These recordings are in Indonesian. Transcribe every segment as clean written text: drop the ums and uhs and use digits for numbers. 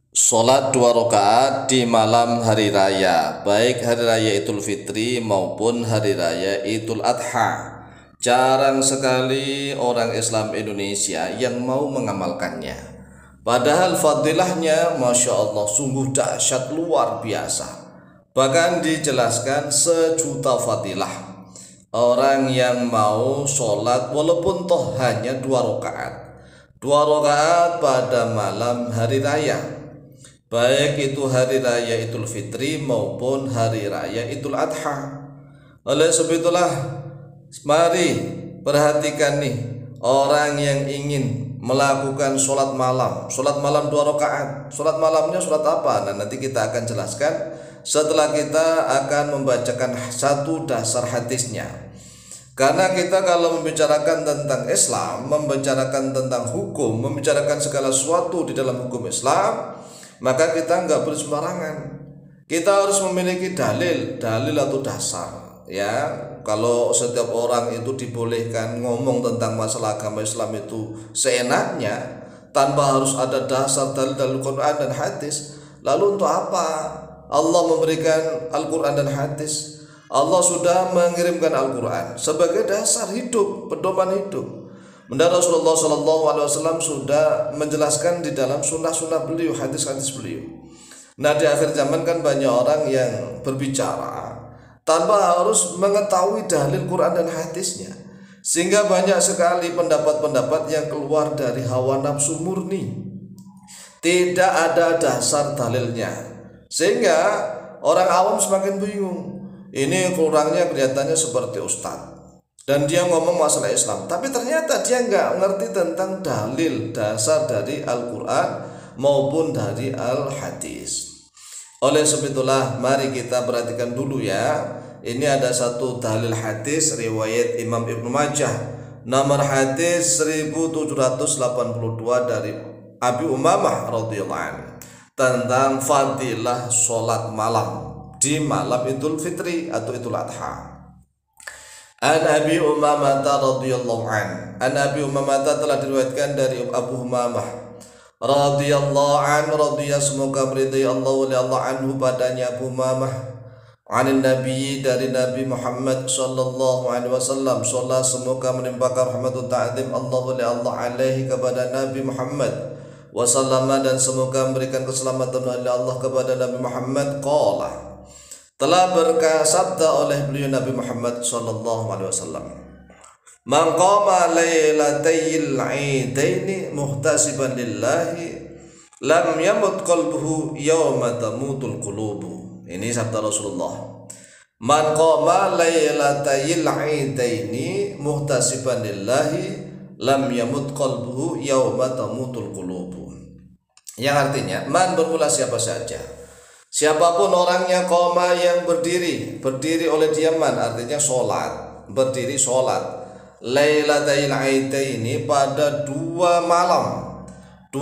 Sholat 2 rakaat di malam hari raya, baik hari raya Idul Fitri maupun hari raya Idul Adha. Jarang sekali orang Islam Indonesia yang mau mengamalkannya. Padahal fadilahnya Masya Allah sungguh dahsyat luar biasa. Bahkan dijelaskan sejuta fadilah orang yang mau sholat walaupun toh hanya 2 rakaat. 2 rakaat pada malam hari raya, baik itu hari raya Idul Fitri maupun hari raya Idul Adha. Oleh sebab itulah, mari perhatikan nih, orang yang ingin melakukan sholat malam 2 rakaat. Sholat malamnya sholat apa? Nah, nanti kita akan jelaskan setelah kita akan membacakan satu dasar hadisnya. Karena kita kalau membicarakan tentang Islam, membicarakan tentang hukum, membicarakan segala sesuatu di dalam hukum Islam, maka kita nggak boleh sembarangan. Kita harus memiliki dalil atau dasar. Ya, kalau setiap orang itu dibolehkan ngomong tentang masalah agama Islam itu seenaknya, tanpa harus ada dasar dalil Quran dan hadis, lalu untuk apa Allah memberikan Al-Quran dan hadis? Allah sudah mengirimkan Al-Quran sebagai dasar hidup, pedoman hidup. Mendarat Rasulullah SAW sudah menjelaskan di dalam sunnah-sunnah beliau, hadis-hadis beliau. Nah, di akhir zaman kan banyak orang yang berbicara tanpa harus mengetahui dalil Quran dan hadisnya, sehingga banyak sekali pendapat-pendapat yang keluar dari hawa nafsu murni, tidak ada dasar dalilnya, sehingga orang awam semakin bingung. Ini kurangnya kelihatannya seperti ustadz, dan dia ngomong masalah Islam, tapi ternyata dia nggak ngerti tentang dalil dasar dari Al-Quran maupun dari Al-Hadis. Oleh sebab itulah, mari kita perhatikan dulu ya. Ini ada satu dalil hadis riwayat Imam Ibnu Majah, nomor hadis 1782 dari Abi Umamah radhiyallahu anhu, tentang fadilah sholat malam di malam Idul Fitri atau Idul Adha. An Abi Umamah radhiyallahu an Abi Umamah telah diriwayatkan dari Abu Umamah radhiyallahu an, semoga meridai Allah oleh Allah anhu padanya Abu Umamah, anin Nabi dari Nabi Muhammad sallallahu alaihi wasallam, sholat semoga menimpakan rahmatun ta'zim Allah oleh Allah alaihi kepada Nabi Muhammad wasallama, dan semoga memberikan keselamatan oleh Allah kepada Nabi Muhammad. Qala, telah bersabda oleh beliau Nabi Muhammad sallallahu alaihi wasallam, man qama lailatayil aidaini muhtasiban lillahi lam yamut qalbuhu yawma tamutul qulubu. Ini sabda Rasulullah. Man qama lailatayil aidaini muhtasiban lillahi lam yamut qalbuhu yawma tamutul qulubu. Yang artinya, man bermula siapa saja, siapapun orangnya, koma yang berdiri oleh dia, man artinya sholat, berdiri sholat, lailatul aidaini pada 2 malam 2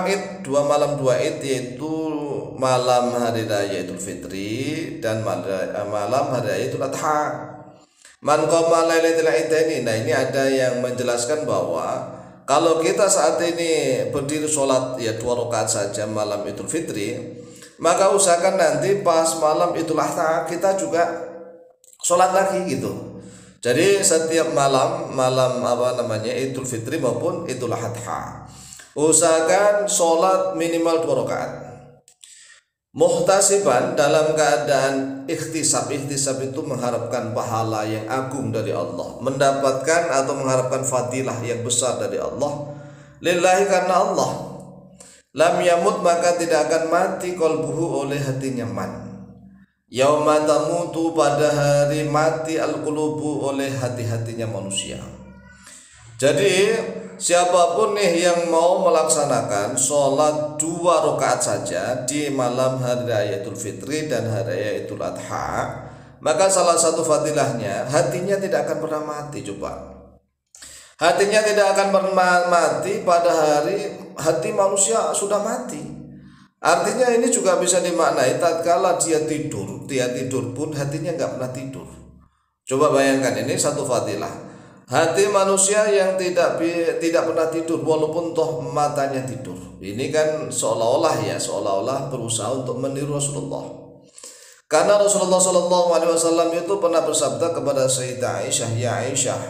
id, yaitu malam hari raya Idul Fitri dan malam hari raya Idul Adha. Man qama lailatul aidaini. Nah, ini ada yang menjelaskan bahwa kalau kita saat ini berdiri sholat ya 2 rakaat saja malam Idul Fitri, maka usahakan nanti pas malam Idul Adha kita juga sholat lagi gitu. Jadi setiap malam Idul Fitri maupun Idul Adha, usahakan sholat minimal 2 rakaat. Muhtasiban, dalam keadaan ikhtisab itu mengharapkan pahala yang agung dari Allah, mendapatkan atau mengharapkan fadilah yang besar dari Allah, lillahi, karena Allah. Lam yamut, maka tidak akan mati, qalbuhu, oleh hatinya, man. Yauma tamutu, pada hari mati, al-qulubu, oleh hati-hatinya manusia. Jadi siapapun nih yang mau melaksanakan sholat 2 rakaat saja di malam hari raya Idul Fitri dan hari raya Idul Adha, maka salah satu fadilahnya, hatinya tidak akan pernah mati. Coba, hatinya tidak akan pernah mati pada hari hati manusia sudah mati. Artinya ini juga bisa dimaknai tatkala dia tidur pun hatinya nggak pernah tidur. Coba bayangkan, ini satu fadilah. Hati manusia yang tidak pernah tidur walaupun toh matanya tidur. Ini kan seolah-olah berusaha untuk meniru Rasulullah. Karena Rasulullah SAW itu pernah bersabda kepada Sayyidah Aisyah, ya Aisyah,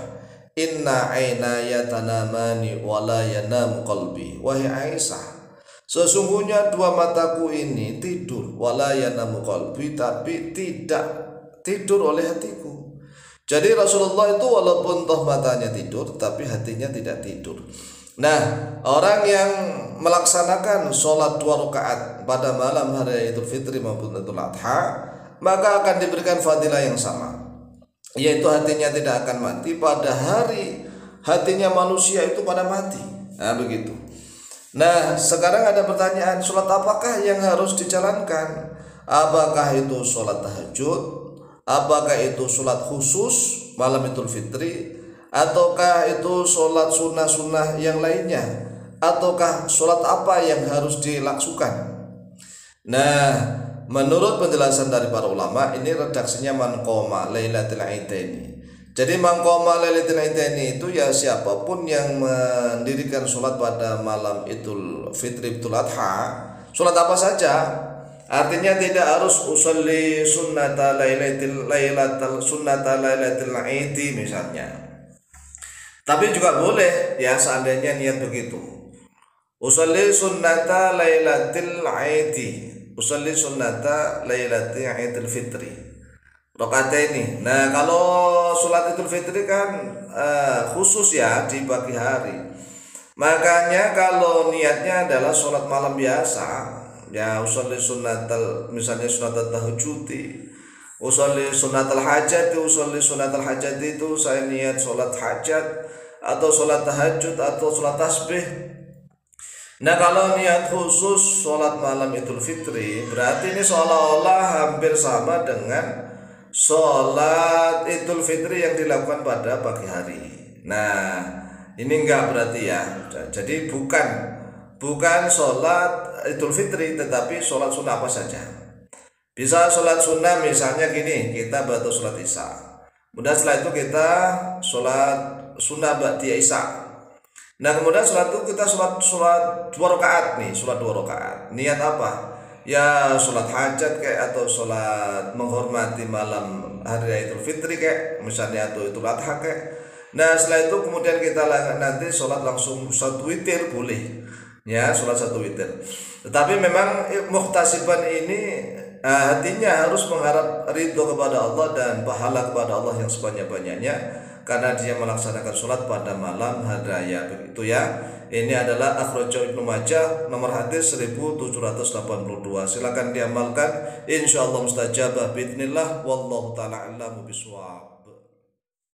inna aynaya tanamani wa la yanamu qalbi. Wahai Aisyah, sesungguhnya dua mataku ini tidur, wa la yanamu qalbi, tapi tidak tidur oleh hatiku. Jadi Rasulullah itu walaupun toh matanya tidur, tapi hatinya tidak tidur. Nah, orang yang melaksanakan sholat 2 rakaat pada malam hari Idul Fitri maupun Idul Adha, maka akan diberikan fadilah yang sama, yaitu hatinya tidak akan mati pada hari hatinya manusia itu pada mati. Nah, begitu. Nah, sekarang ada pertanyaan, sholat apakah yang harus dijalankan? Apakah itu sholat tahajud? Apakah itu sholat khusus malam Idul Fitri? Ataukah itu sholat sunnah-sunnah yang lainnya? Ataukah sholat apa yang harus dilakukan? Nah, menurut penjelasan dari para ulama, ini redaksinya man qoma lailatul aidaini. Jadi man qoma lailatul aidaini itu ya siapapun yang mendirikan sholat pada malam Idul Fitri Idul Adha, sholat apa saja. Artinya tidak harus usolli sunnata lailatul aidi misalnya. Tapi juga boleh ya seandainya niat begitu. Usolli sunnata lailatul aidi, usolli sunnata lailatul aidil fitri, rakaat ini. Nah, kalau sholat Idul Fitri kan khusus ya di pagi hari. Makanya kalau niatnya adalah sholat malam biasa, ya usolli sunnatal, misalnya sunnatal tahajudi, usolli sunnatal hajat, usolli sunnatal hajat itu saya niat sholat hajat atau sholat tahajud atau sholat tasbih. Nah, kalau niat khusus sholat malam Idul Fitri, berarti ini seolah-olah hampir sama dengan sholat Idul Fitri yang dilakukan pada pagi hari. Nah, ini enggak berarti ya. Jadi bukan sholat Idul Fitri, tetapi sholat sunnah apa saja. Bisa sholat sunnah misalnya gini, kita baru sholat Isya, kemudian setelah itu kita sholat sunnah ba'diyah Isya. Nah, kemudian sholat itu kita sholat 2 rakaat nih, sholat 2 rakaat. Niat apa? Ya sholat hajat kayak, atau sholat menghormati malam hari Idul Fitri kayak misalnya, atau Idul Adha kayak. Nah, setelah itu kemudian kita nanti sholat langsung 1 witir boleh. Ya, sholat 1 witir. Tetapi memang muhtasiban ini hatinya harus mengharap ridho kepada Allah dan pahala kepada Allah yang sebanyak-banyaknya, karena dia melaksanakan sholat pada malam hari raya, begitu ya. Ini adalah akhrajahu Ibnu Majah, nomor hadis 1782. Silakan diamalkan, insyaallah mustajabah biidznillah, wallahu taala a'lamu bishawab.